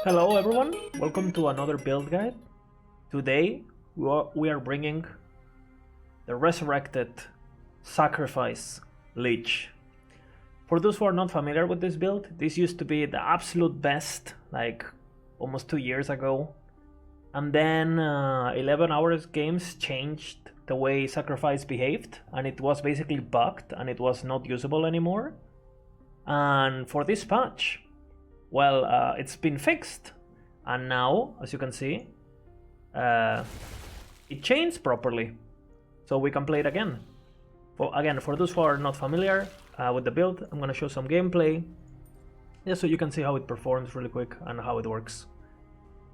Hello everyone, welcome to another build guide. Today we are bringing the resurrected sacrifice Lich. For those who are not familiar with this build, this used to be the absolute best like almost 2 years ago, and then 11 hours games changed the way sacrifice behaved and it was basically bugged and it was not usable anymore. And for this patch, well, it's been fixed, and now, as you can see, it changed properly, so we can play it again. For those who are not familiar with the build, I'm gonna show some gameplay, just so you can see how it performs really quick and how it works.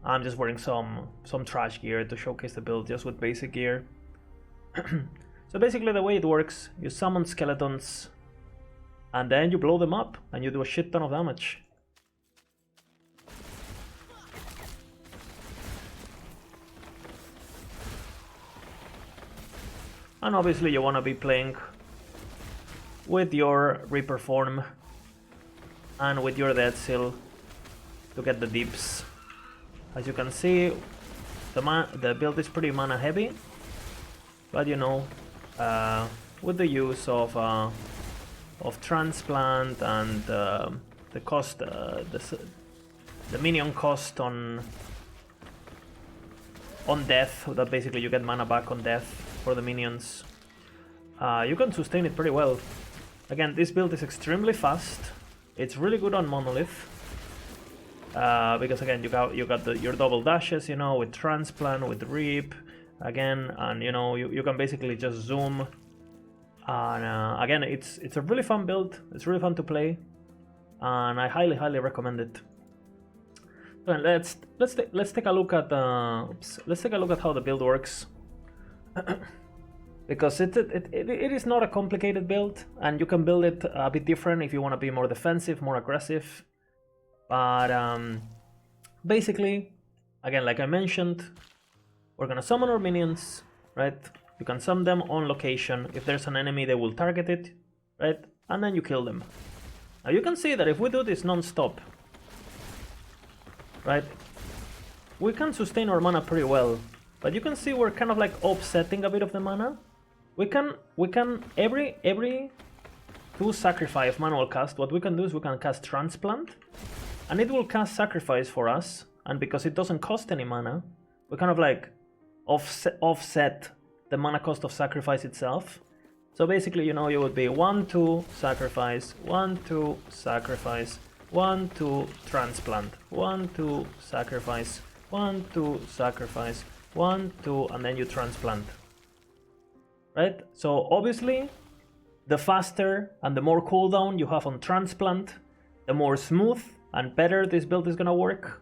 I'm just wearing some trash gear to showcase the build, just with basic gear. So basically, the way it works, you summon skeletons, and then you blow them up, and you do a shit ton of damage. And obviously you want to be playing with your Reaper form and with your Dead Seal to get the dips. As you can see, the build is pretty mana heavy, but you know, with the use of transplant and the cost, the minion cost on death, that basically you get mana back on death for the minions, you can sustain it pretty well. Again, this build is extremely fast. It's really good on Monolith, because again you got your double dashes, you know, with transplant, with reap again, and you know you can basically just zoom. And again, it's a really fun build. It's really fun to play, and I highly recommend it. So let's take a look at how the build works. Because it is not a complicated build, and you can build it a bit different if you want to be more defensive, more aggressive. But basically, again, like I mentioned, we're gonna summon our minions, right? You can summon them on location. If there's an enemy, they will target it, right? And then you kill them. Now you can see that if we do this non-stop, right, we can sustain our mana pretty well. But you can see we're kind of like offsetting a bit of the mana. We can every 2 sacrifice manual cast, what we can do is we can cast transplant, and it will cast sacrifice for us. And because it doesn't cost any mana, we kind of like offset the mana cost of sacrifice itself. So basically, you know, you would be 1-2 sacrifice, 1-2 sacrifice, 1-2 transplant, 1-2 sacrifice, 1-2 sacrifice, 1-2, and then you transplant, right? So obviously, the faster and the more cooldown you have on transplant, the more smooth and better this build is gonna work.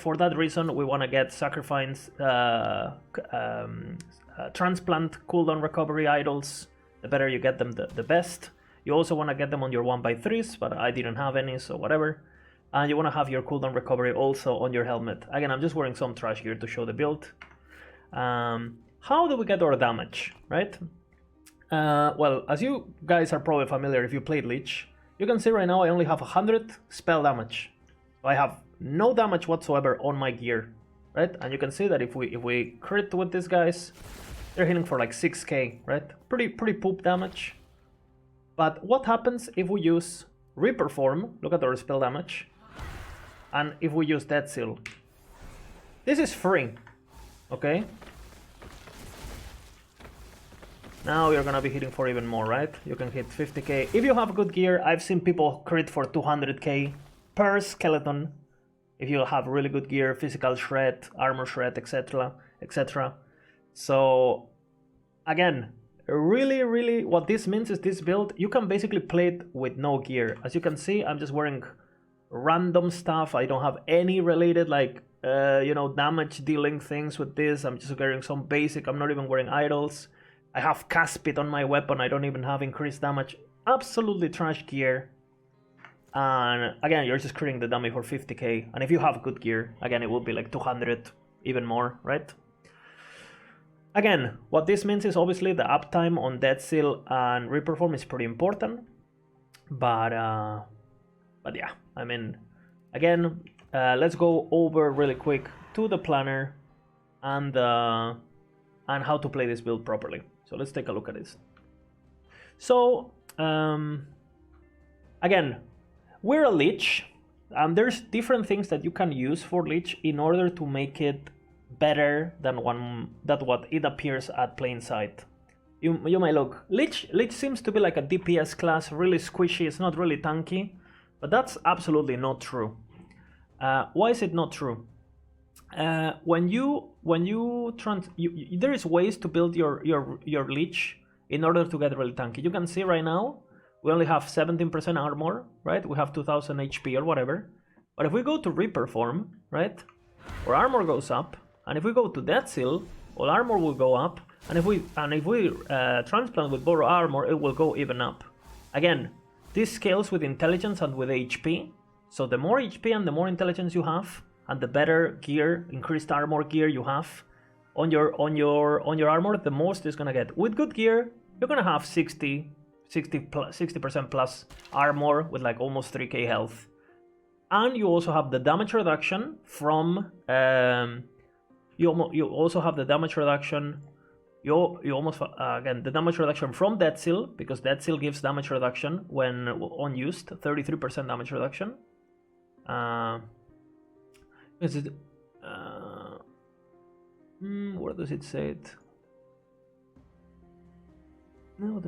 For that reason, we want to get sacrifice, transplant cooldown recovery idols. The better you get them, the best. You also want to get them on your 1x3s, but I didn't have any, so whatever. And you want to have your cooldown recovery also on your helmet. Again, I'm just wearing some trash gear to show the build. How do we get our damage, right? Well, as you guys are probably familiar if you played Lich, you can see right now I only have 100 spell damage. So I have no damage whatsoever on my gear, right? And you can see that if we crit with these guys, they're hitting for like 6k, right? Pretty poop damage. But what happens if we use Reaper form? Look at our spell damage. And if we use Dead Seal, this is free, okay? Now you're gonna be hitting for even more, right? You can hit 50k. If you have good gear, I've seen people crit for 200k per skeleton. If you have really good gear, physical shred, armor shred, etc, etc. So again, really what this means is this build, you can basically play it with no gear. As you can see, I'm just wearing random stuff. I don't have any related like you know, damage dealing things with this. I'm just wearing some basic, I'm not even wearing idols. I have Caspit on my weapon. I don't even have increased damage. Absolutely trash gear. And again, you're just critting the dummy for 50k. And if you have good gear, again, it will be like 200, even more, right? Again, what this means is obviously the uptime on Dead Seal and Reaper form is pretty important. But yeah, I mean, again, let's go over really quick to the planner and how to play this build properly. So let's take a look at this. So again, we're a Lich, and there's different things that you can use for Lich in order to make it better than what it appears at plain sight. You may look, Lich seems to be like a DPS class, really squishy, it's not really tanky, but that's absolutely not true. Why is it not true? There is ways to build your Lich in order to get really tanky. You can see right now we only have 17% armor, right? We have 2000 HP or whatever. But if we go to Reaper form, right, our armor goes up, and if we go to Death Seal, all armor will go up, and if we transplant with Borrow Armor, it will go even up. Again, this scales with intelligence and with HP. So the more HP and the more intelligence you have, and the better gear, increased armor gear you have on your armor, the most is gonna get. With good gear, you're gonna have 60% plus armor with like almost 3k health, and you also have the damage reduction from you also have the damage reduction. You almost again the damage reduction from Death Seal, because Death Seal gives damage reduction when unused, 33% damage reduction. Is it? Where does it say it? No,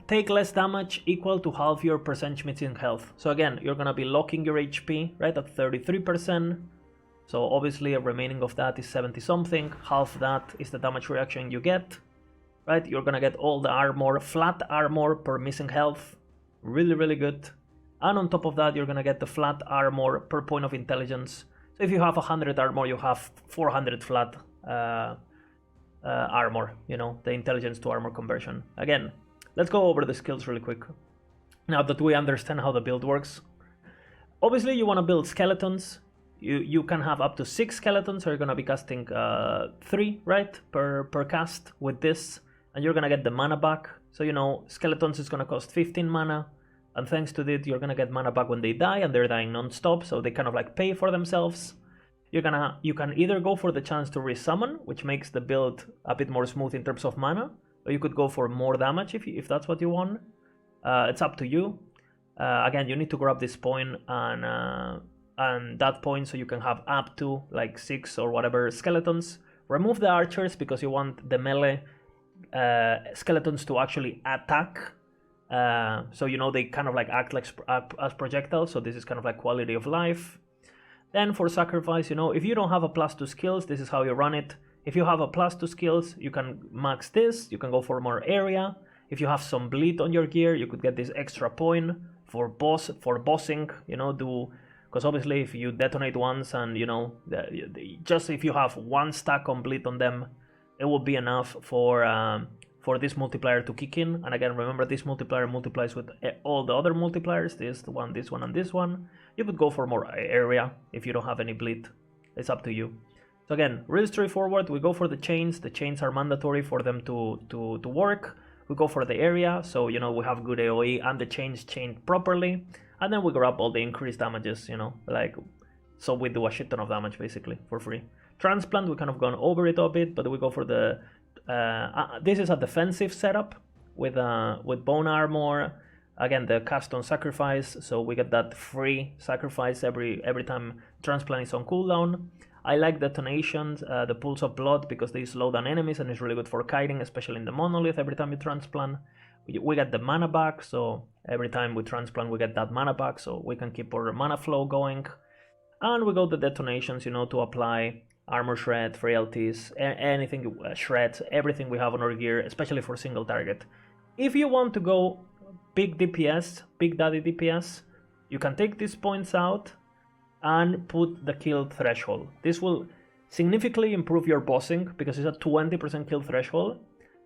take less damage equal to half your percentage missing health. So again, you're gonna be locking your HP right at 33%. So obviously a remaining of that is 70 something. Half that is the damage reaction you get, right? You're gonna get all the armor, flat armor per missing health, really good. And on top of that, you're gonna get the flat armor per point of intelligence. So if you have 100 armor, you have 400 flat armor, you know, the intelligence to armor conversion. Again, let's go over the skills really quick. Now that we understand how the build works. Obviously, you want to build skeletons. You can have up to 6 skeletons, so you're going to be casting 3, right, per cast with this. And you're going to get the mana back. So, you know, skeletons is going to cost 15 mana. And thanks to this, you're going to get mana back when they die, and they're dying non-stop, so they kind of like pay for themselves. You can either go for the chance to resummon, which makes the build a bit more smooth in terms of mana, or you could go for more damage if that's what you want. It's up to you. Again, you need to grab this point and that point, so you can have up to like 6 or whatever skeletons. Remove the archers because you want the melee skeletons to actually attack. So you know they kind of like act like as projectiles. So this is kind of like quality of life. Then for sacrifice, you know, if you don't have a +2 skills, this is how you run it. If you have a +2 skills, you can max this. You can go for more area. If you have some bleed on your gear, you could get this extra point for bossing. You know, because obviously if you detonate once and you know just if you have 1 stack on bleed on them, it will be enough for this multiplier to kick in. And again, remember, this multiplier multiplies with all the other multipliers, this one, and this one. You could go for more area if you don't have any bleed. It's up to you. So again, really straightforward. We go for the chains. The chains are mandatory for them to work. We go for the area, so you know we have good AoE and the chains chained properly. And then we grab all the increased damages, you know, like, so we do a shit ton of damage basically for free. Transplant, we kind of gone over it a bit, but we go for the this is a defensive setup with bone armor. Again, the cast on sacrifice, so we get that free sacrifice every time transplant is on cooldown. I like detonations, the pools of blood, because they slow down enemies and it's really good for kiting, especially in the monolith. Every time you transplant, we get the mana back, so every time we transplant we get that mana back, so we can keep our mana flow going. And we got the detonations, you know, to apply armor shred, frailties, anything, shreds, everything we have on our gear, especially for single target. If you want to go big DPS, big daddy DPS, you can take these points out and put the kill threshold. This will significantly improve your bossing because it's a 20% kill threshold.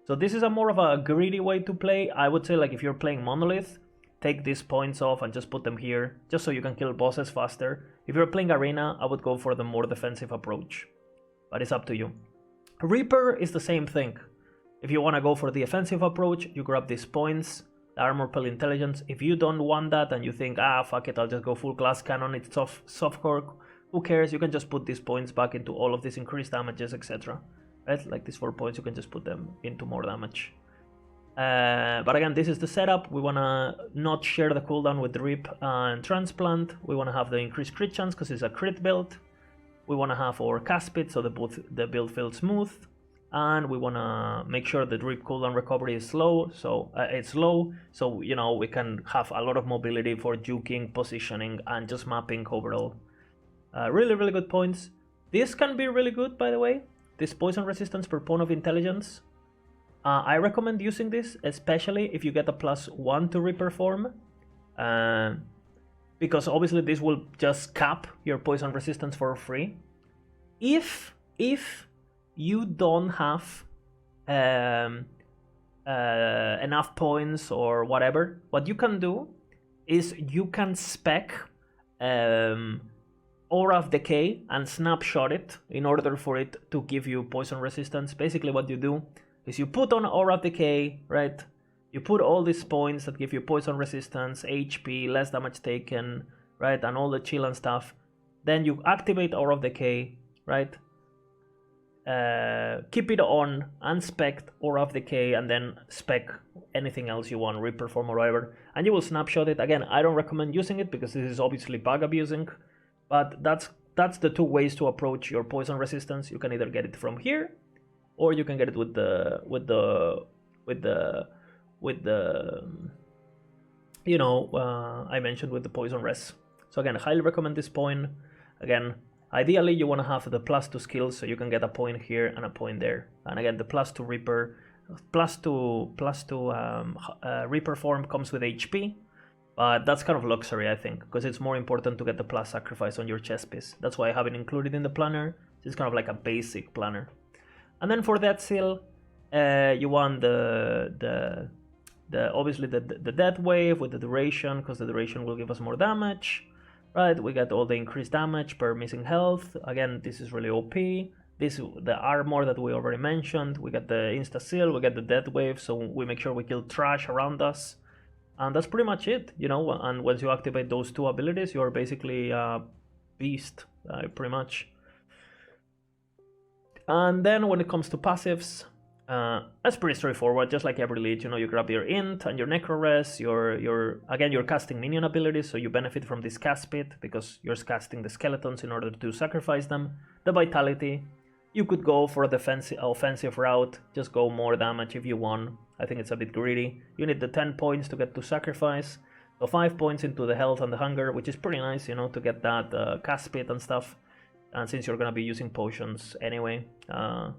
So this is a more of a greedy way to play. I would say, like, if you're playing monolith, take these points off and just put them here, just so you can kill bosses faster. If you're playing arena, I would go for the more defensive approach, but it's up to you. Reaper is the same thing. If you want to go for the offensive approach, you grab these points, the armor per intelligence. If you don't want that and you think, fuck it, I'll just go full glass cannon, it's softcore who cares? You can just put these points back into all of these increased damages, etc. Right? Like these 4 points, you can just put them into more damage. But again, this is the setup. We want to not share the cooldown with Rip and Transplant. We want to have the increased crit chance because it's a crit build. We want to have our cast speed so the build feels smooth. And we want to make sure the Rip cooldown recovery is low, so it's low, so you know we can have a lot of mobility for juking, positioning, and just mapping overall. Really, really good points. This can be really good, by the way. This poison resistance per point of intelligence. I recommend using this, especially if you get a +1 to reperform. Because obviously this will just cap your poison resistance for free. If you don't have enough points or whatever, what you can do is you can spec Aura of Decay and snapshot it in order for it to give you poison resistance. Basically what you do is you put on Aura of Decay, right? You put all these points that give you poison resistance, HP, less damage taken, right? And all the chill and stuff. Then you activate Aura of Decay, right? Keep it on, unspec Aura of Decay, and then spec anything else you want, reperform or whatever. And you will snapshot it. Again, I don't recommend using it because this is obviously bug abusing. But that's the 2 ways to approach your poison resistance. You can either get it from here, or you can get it with the you know, I mentioned with the poison res. So again, I highly recommend this point. Again, ideally you want to have the +2 skills so you can get a point here and a point there. And again, the +2 Reaper, +2 reperform comes with HP. But that's kind of luxury, I think, because it's more important to get the plus sacrifice on your chest piece. That's why I haven't included in the planner. It's kind of like a basic planner. And then for that seal, you want the obviously the death wave with the duration, because the duration will give us more damage, right? We get all the increased damage per missing health. Again, this is really OP. This the armor that we already mentioned. We get the insta seal. We get the death wave, so we make sure we kill trash around us. And that's pretty much it, you know, and once you activate those 2 abilities, you're basically a beast, pretty much. And then when it comes to passives, that's pretty straightforward, just like every Lich, you know, you grab your Int and your Necro Res, again, you're casting minion abilities, so you benefit from this cast speed, because you're casting the skeletons in order to sacrifice them. The Vitality, you could go for a offensive route, just go more damage if you want. I think it's a bit greedy. You need the 10 points to get to sacrifice. So 5 points into the health and the hunger, which is pretty nice, you know, to get that cast speed and stuff. And since you're going to be using potions anyway. Then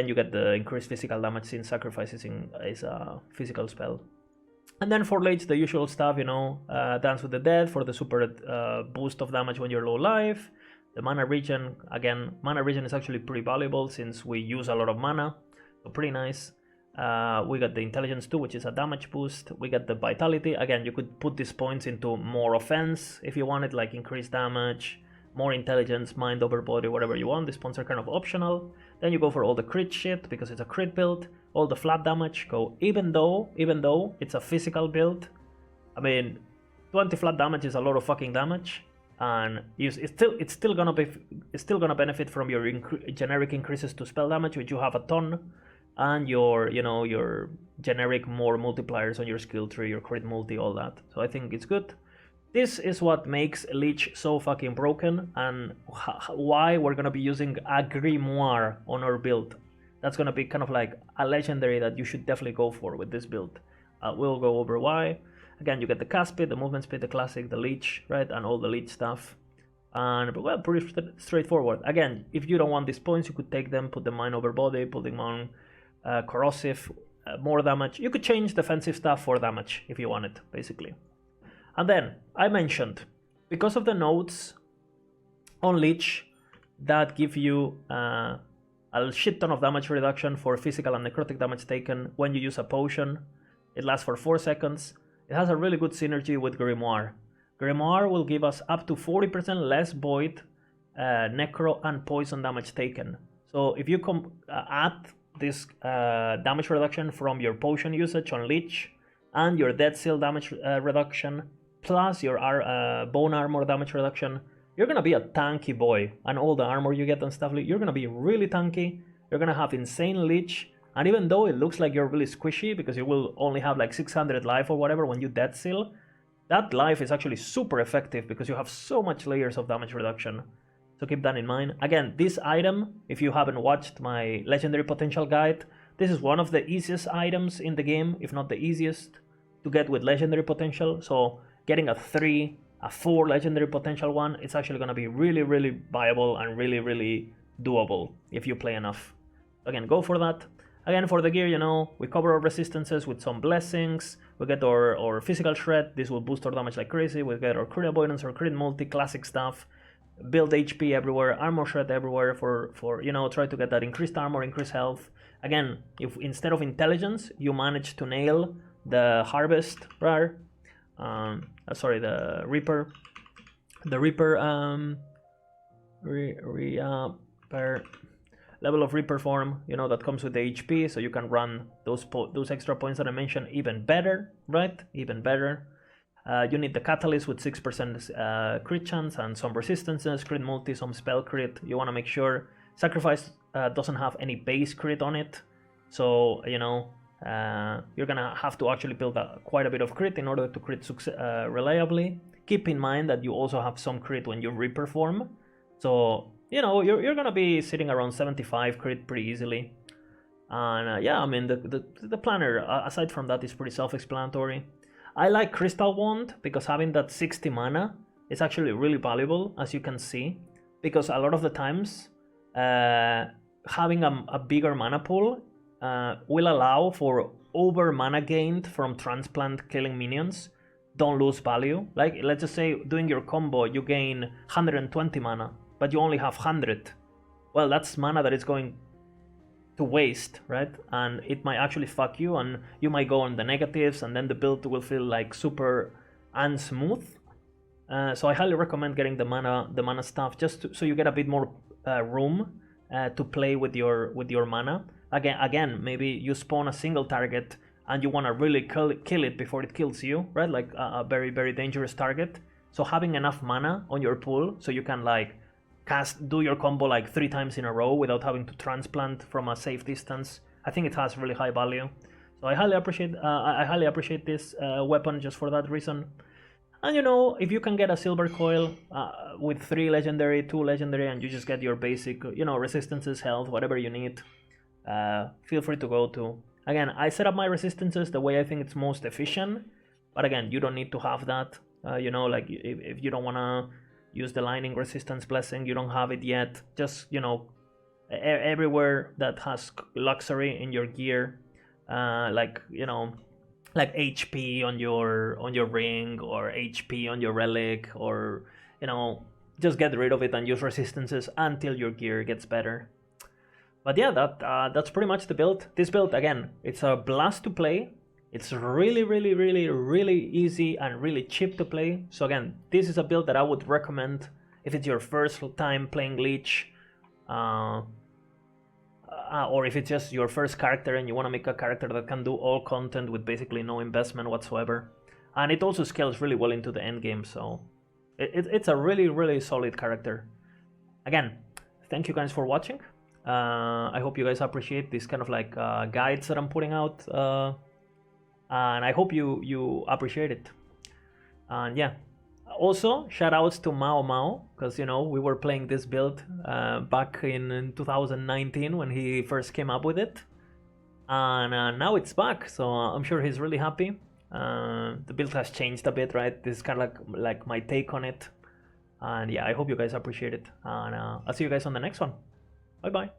you get the increased physical damage since sacrifice is a physical spell. And then for Lich, the usual stuff, you know, Dance with the Dead for the super boost of damage when you're low life. The mana regen, again, mana regen is actually pretty valuable since we use a lot of mana. So pretty nice. We got the intelligence too, which is a damage boost. We got the vitality. Again, you could put these points into more offense if you wanted, like increased damage, more intelligence, mind over body, whatever you want. These points are kind of optional. Then you go for all the crit shit because it's a crit build. All the flat damage go, even though it's a physical build. I mean, 20 flat damage is a lot of fucking damage, and it's still gonna benefit from your generic increases to spell damage, which you have a ton. And your generic more multipliers on your skill tree, your crit multi, all that. So I think it's good. This is what makes Lich so fucking broken, and why we're gonna be using a Grimoire on our build. That's gonna be kind of like a legendary that you should definitely go for with this build. We'll go over why. Again, you get the cast speed, the movement speed, the classic, the Lich, right, and all the Lich stuff. And well, pretty straightforward. Again, if you don't want these points, you could take them, put them mind over body, put them on corrosive, more damage. You could change defensive stuff for damage if you want it, basically. And then I mentioned, because of the nodes on Lich that give you a shit ton of damage reduction for physical and necrotic damage taken when you use a potion, it lasts for 4 seconds. It has a really good synergy with Grimoire. Grimoire will give us up to 40% less void, necro, and poison damage taken. So if you add this damage reduction from your potion usage on Lich and your dead seal damage reduction plus your bone armor damage reduction, you're gonna be a tanky boy, and all the armor you get and stuff, you're gonna be really tanky. You're gonna have insane Lich, and even though it looks like you're really squishy because you will only have like 600 life or whatever when you dead seal, that life is actually super effective because you have so much layers of damage reduction. So keep that in mind. Again, this item, if you haven't watched my legendary potential guide, this is one of the easiest items in the game, if not the easiest to get with legendary potential. So getting a 3, a 4 legendary potential one, it's actually going to be really, really viable and really, really doable if you play enough. Again, go for that. Again, for the gear, you know, we cover our resistances with some blessings. We get our physical shred. This will boost our damage like crazy. We get our crit avoidance, our crit multi, classic stuff. Build HP everywhere, armor shred everywhere for you know, try to get that increased armor, increased health. Again, if instead of intelligence you manage to nail the harvest rare, sorry, the Reaper per level of Reaper form, you know, that comes with the HP, so you can run those extra points that I mentioned even better, right? Even better. You need the Catalyst with 6% crit chance and some resistances, crit multi, some spell crit. You want to make sure Sacrifice doesn't have any base crit on it, so you know, you're gonna have to actually build quite a bit of crit in order to crit reliably. Keep in mind that you also have some crit when you Reaper form, so you know, you're gonna be sitting around 75 crit pretty easily. And yeah, I mean, the planner, aside from that, is pretty self-explanatory. I like Crystal Wand because having that 60 mana is actually really valuable, as you can see, because a lot of the times having a bigger mana pool will allow for over mana gained from transplant killing minions don't lose value. Like, let's just say doing your combo you gain 120 mana, but you only have 100. Well, that's mana that is going to waste, right? And it might actually fuck you, and you might go on the negatives, and then the build will feel like super unsmooth. So I highly recommend getting the mana stuff just so you get a bit more room to play with your mana. Again, maybe you spawn a single target and you want to really kill it before it kills you, right? Like a very, very dangerous target. So having enough mana on your pool so you can like do your combo like 3 times in a row without having to transplant from a safe distance, I think it has really high value. So I highly appreciate this weapon just for that reason. And you know, if you can get a silver coil with 3 legendary, 2 legendary, and you just get your basic, you know, resistances, health, whatever you need, feel free to go to. Again, I set up my resistances the way I think it's most efficient, but again, you don't need to have that. You know, like if you don't want to use the lightning resistance blessing, you don't have it yet, just, you know, everywhere that has luxury in your gear, like, you know, like HP on your ring or HP on your relic, or, you know, just get rid of it and use resistances until your gear gets better. But yeah, that's pretty much the build. This build, again, it's a blast to play. It's really, really, really, really easy and really cheap to play. So again, this is a build that I would recommend if it's your first time playing Lich, or if it's just your first character and you want to make a character that can do all content with basically no investment whatsoever. And it also scales really well into the end game, so it's a really, really solid character. Again, thank you guys for watching. I hope you guys appreciate this kind of like guides that I'm putting out. And I hope you appreciate it. And yeah, also shout outs to Maomao, because you know, we were playing this build back in 2019 when he first came up with it, and now it's back, so I'm sure he's really happy. The build has changed a bit, right? This is kind of like my take on it, and yeah, I hope you guys appreciate it, and I'll see you guys on the next one. Bye bye.